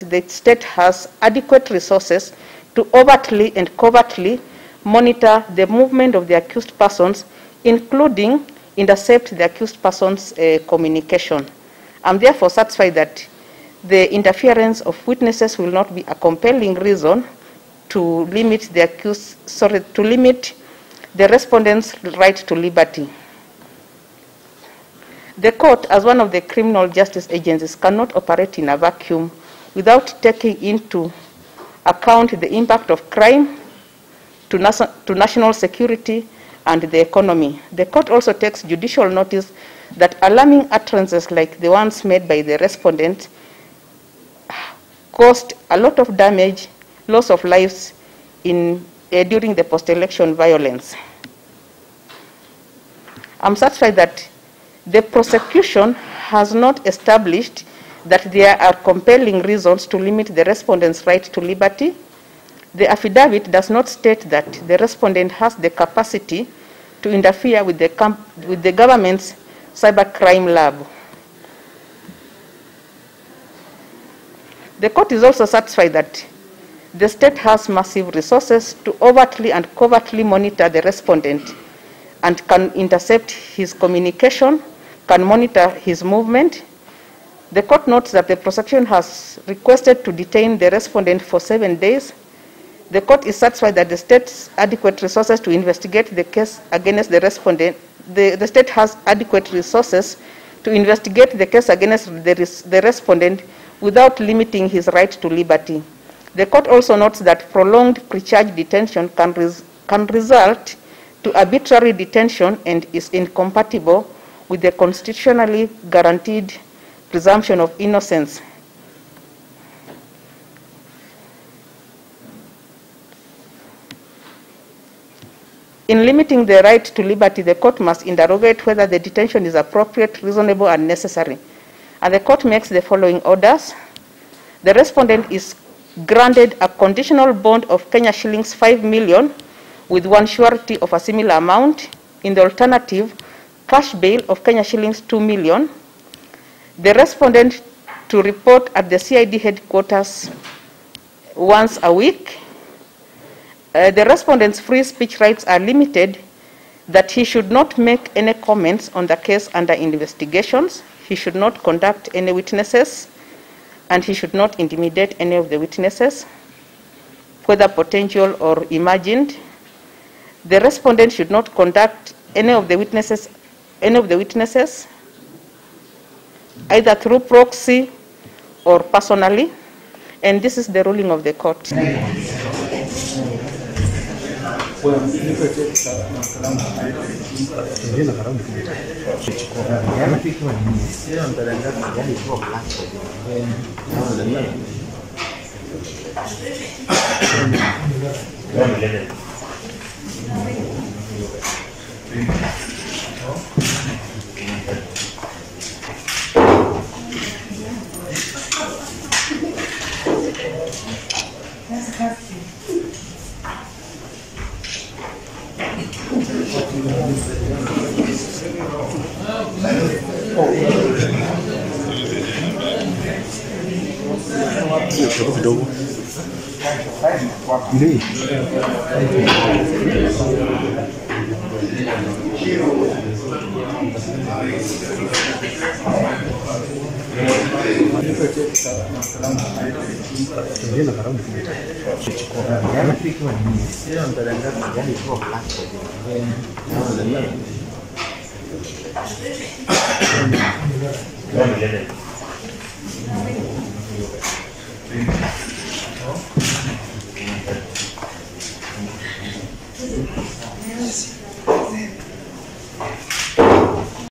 the state has adequate resources to overtly and covertly monitor the movement of the accused persons, including intercept the accused persons' communication. I'm therefore satisfied that the interference of witnesses will not be a compelling reason to limit the respondent's right to liberty. The court, as one of the criminal justice agencies, cannot operate in a vacuum without taking into account the impact of crime to national security and the economy. The court also takes judicial notice that alarming utterances like the ones made by the respondent caused a lot of damage, loss of lives during the post-election violence. I'm satisfied that the prosecution has not established that there are compelling reasons to limit the respondent's right to liberty. The affidavit does not state that the respondent has the capacity to interfere with the government's cybercrime lab. The court is also satisfied that the state has massive resources to overtly and covertly monitor the respondent and can intercept his communication, can monitor his movement. The court notes that the prosecution has requested to detain the respondent for 7 days. The court is satisfied that the state's adequate resources to investigate the case against the respondent. The state has adequate resources to investigate the case against the respondent without limiting his right to liberty. The court also notes that prolonged pre-charge detention can result to arbitrary detention and is incompatible with the constitutionally guaranteed presumption of innocence. In limiting the right to liberty, the court must interrogate whether the detention is appropriate, reasonable, and necessary. And the court makes the following orders. The respondent is granted a conditional bond of Kenya shillings 5 million with one surety of a similar amount. In the alternative, cash bail of Kenya shillings 2 million. The respondent to report at the CID headquarters once a week. The respondent's free speech rights are limited, that he should not make any comments on the case under investigations, he should not conduct any witnesses, and he should not intimidate any of the witnesses, whether potential or imagined. The respondent should not conduct any of the witnesses, either through proxy or personally, and this is the ruling of the court.